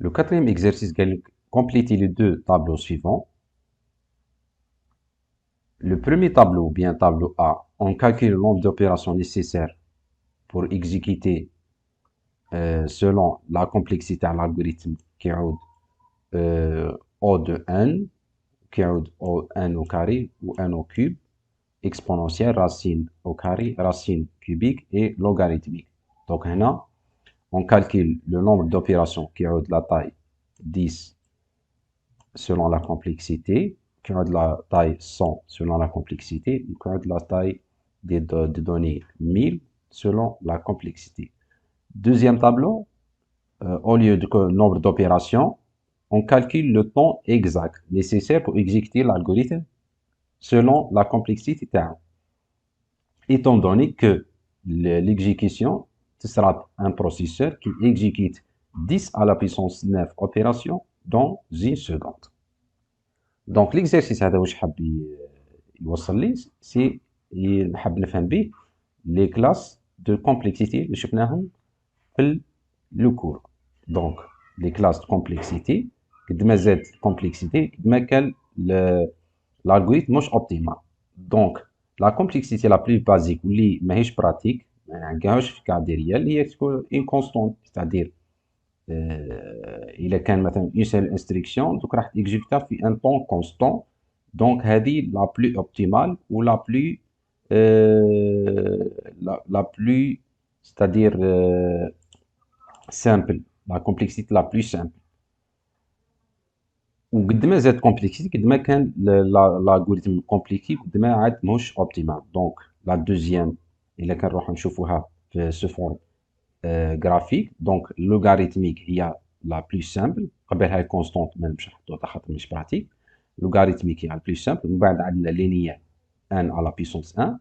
Le quatrième exercice, compléter les deux tableaux suivants. Le premier tableau, ou bien tableau A, on calcule le nombre d'opérations nécessaires pour exécuter selon la complexité de l'algorithme qui est O de n, qui est O n au carré ou n au cube, exponentielle, racine au carré, racine cubique et logarithmique. Donc, là, on calcule le nombre d'opérations qui est de la taille 10 selon la complexité, qui ont de la taille 100 selon la complexité, et qui ont de la taille des données 1000 selon la complexité. Deuxième tableau, au lieu de nombre d'opérations, on calcule le temps exact nécessaire pour exécuter l'algorithme selon la complexité terme. Étant donné que l'exécution, ce sera un processeur qui exécute 10 à la puissance 9 opérations dans une seconde. دونك ليكزارسيس هذا واش حاب يوصل لي سي نحب نفهم به لي كلاس دو كومبلكسيتي اللي شفناهم في لو كور. دونك لي كلاس دو كومبلكسيتي قد ما زاد كومبلكسيتي قد ما كان الالغوريثم مش اوبتيمال. دونك لا كومبلكسيتي لا بلو بازيك واللي ماهيش براتيك ما نلقاهاش في كاع دي ريال هي تكون اون كونستونت ستادير الا كان مثلا اون سيل انستركسيون دوك راح تيكزيكوتا في ان طون كونستون. دونك هذه لا بلو اوبتيمال و لا بلو لا بلو ستادير سامبل لا كومبلكسيتي لا بلو سامبل. وقد ما زاد كومبلكسيتي قد ما كان الالغوريثم كومبليكي قد ما عاد ماهوش اوبتيمال. دونك لا دوزيام الا كان نروحو نشوفوها في سو فورم graphique. Donc, logarithmique, il y a la plus simple. قبلها constante, même مش pratique. Logarithmique, il y a la plus simple. من بعد عندنا linéaire n à la puissance 1.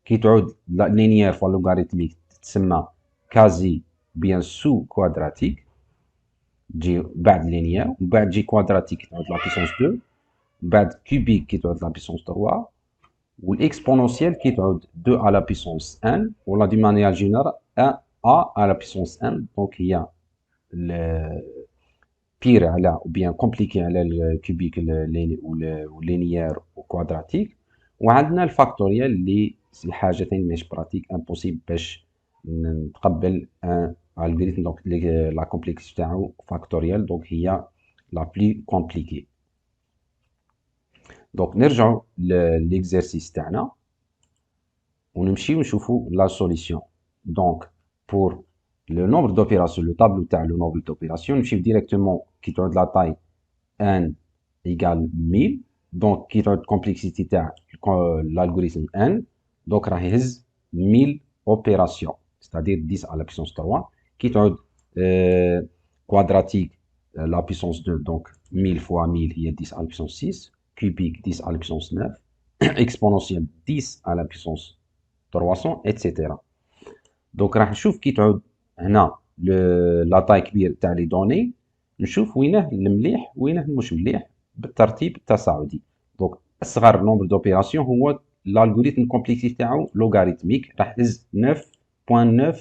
كي تعود linéaire fois logarithmique تسمى quasi bien sous quadratique. تجي بعد linéaire. ومن بعد تجي quadratique كي تعود la puissance 2. من بعد cubique كي تعود la puissance 3. والexponentielle كي تعود 2 à la puissance n. ولا d'une manière générale 1 a à la puissance n. Donc il y a le pire ou bien compliqué le cubique ou linéaire ou quadratique. وعندنا الفاكتوريال اللي الحاجه ثاني ماهيش براتيك امبوسيبل باش نتقبل ان الجوريثم. دونك لا كومبلكسيتي تاعو فاكتوريال دونك هي لا بلي كومبليكي. دونك نرجعوا لليكزارسيس تاعنا ونمشيو نشوفوا لا سوليسيون. دونك pour le nombre d'opérations, le tableau تاع le nombre d'opérations, نمشيو directement qui تعود la taille n égale 1000. donc qui تعود complexité تاع l'algorithme n. donc راه يهز 1000 opérations, c'est-à-dire 10 à la puissance 3. qui تعود quadratique la puissance 2, donc 1000 fois 1000 هي 10 à la puissance 6. cubique 10 à la puissance 9. exponentielle 10 à la puissance 300 etc. دونك راح نشوف كي تعود هنا لا طاي كبير تاع لي دوني نشوف وينه المليح وينه مش مليح بالترتيب التصاعدي. دونك اصغر نومبر دوبيراسيون هو الالغوريثم كومبلكسيتي تاعو لوغاريتميك راح يهز 9.9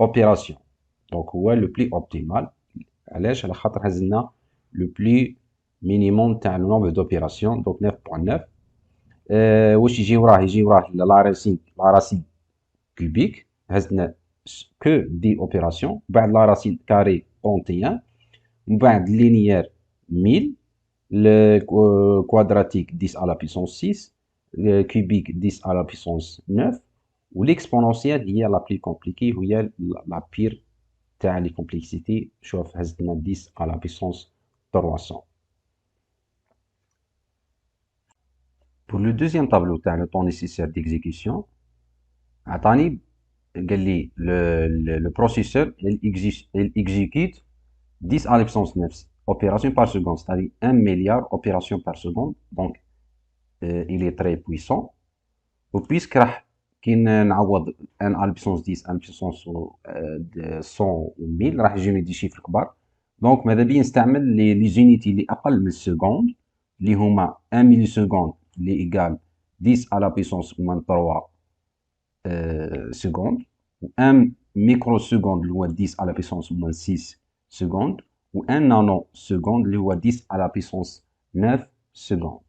اوبيراسيون. دونك هو لو بلي اوبتيمال. علاش؟ على خاطر هز لنا لو بلي مينيموم تاع لو نومبر دوبيراسيون. دونك 9.9. واش يجي وراه؟ يجي وراه لا راسين كوبيك هزنا que 10 opérations. بعد la racine carrée 31. من بعد linéaire 1000. le quadratique 10 à la puissance 6. le cubique 10 à la puissance 9. و l'exponentielle هي la plus compliquée وهي la pire تاع les complexités. شوف هزتنا 10 à la puissance 300. Pour le deuxième tableau تاع le temps nécessaire d'exécution عطاني قال لي le processeur il exécute 10 à la puissance 9 opérations par seconde, c'est-à-dire 1 milliard opérations par seconde. donc il est très puissant. وبيسك راح كي نعوض 1 à la puissance 10 1 à la puissance 100 و 1000 راح يجيني دي شيفر كبار. دونك ماذا بيا نستعمل لي زونيتي اللي اقل من السكوند اللي هما 1 ملي سكوند اللي ايكال 10 à la puissance moins 3 secondes, ou 1 microseconde اللي هو 10 à la puissance moins 6 secondes, و 1 نانو سكوند اللي هو 10 على بيسونس 9 سكوند.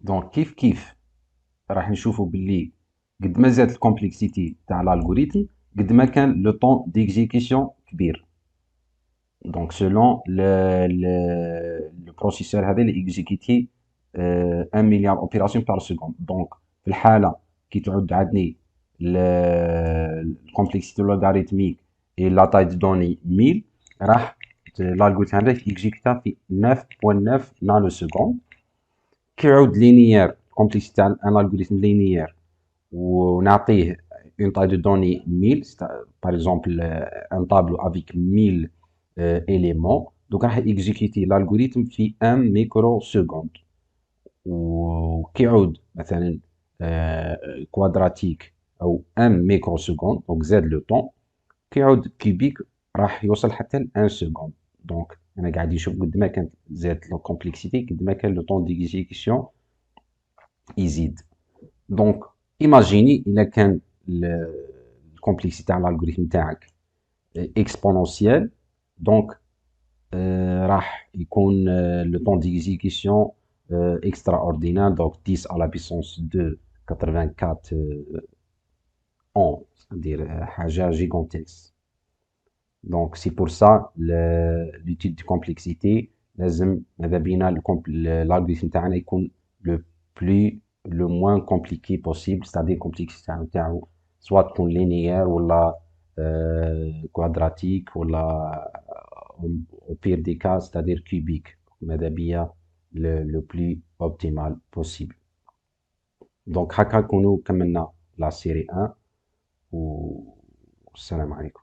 دونك كيف راح نشوفوا باللي قد ما زادت الكومبلكسيتي تاع الالغوريثم قد ما كان لو طون ديكزيكسيون كبير. دونك سولون لو بروسيسور هذا اللي اكزيكيتي 1 مليار اوبيراسيون بار سكوند. دونك في الحاله كي تعود عندي الكومبلكسيتي لوغاريتميك اي لا تاي دو دوني 1000 راح الالغوريثم هذا اكزيكيتا في 9.9 نانو سكوند. كي يعود لينيير الكومبلكسيتي تاع ان الغوريثم لينيير ونعطيه اون تاي دو دوني 1000 par exemple un tableau avec 1000 éléments, donc راح اكزيكيتي الالغوريثم في 1 ميكرو سكوند. وكي يعود مثلا كوادراتيك او 1 ميكرو سكوند دونك زاد لو طون. كي يعود كيوبيك راح يوصل حتى ل 1 سكوند. دونك انا قاعد نشوف قد ما كانت زادت الكومبلكسيتي قد ما كان لو طون ديكزيكسيون يزيد. دونك ايماجيني الا كان الكومبلكسيتي تاع الالغوريثم تاعك اكسبونونسيال، دونك راح يكون لو طون ديكزيكسيون اكسترا اوردينير. دونك 10 على بيسونس 2 84 اون c'est-à-dire حاجه جيغونتيكس. دونك سي بور سا ليتيود دو كومبلكسيتي لازم ماذا بينا الالغوريثم تاعنا يكون لو بلو لو موان كومبليكي بوسيبل، c'est-à-dire الكومبلكسيتي تاعو سوا تكون لينيير ولا كوادراتيك ولا au pire des cas c'est-à-dire cubique. ماذا بيا le plus optimal possible. دونك هكا نكونوا كملنا لا سيري 1 والسلام عليكم.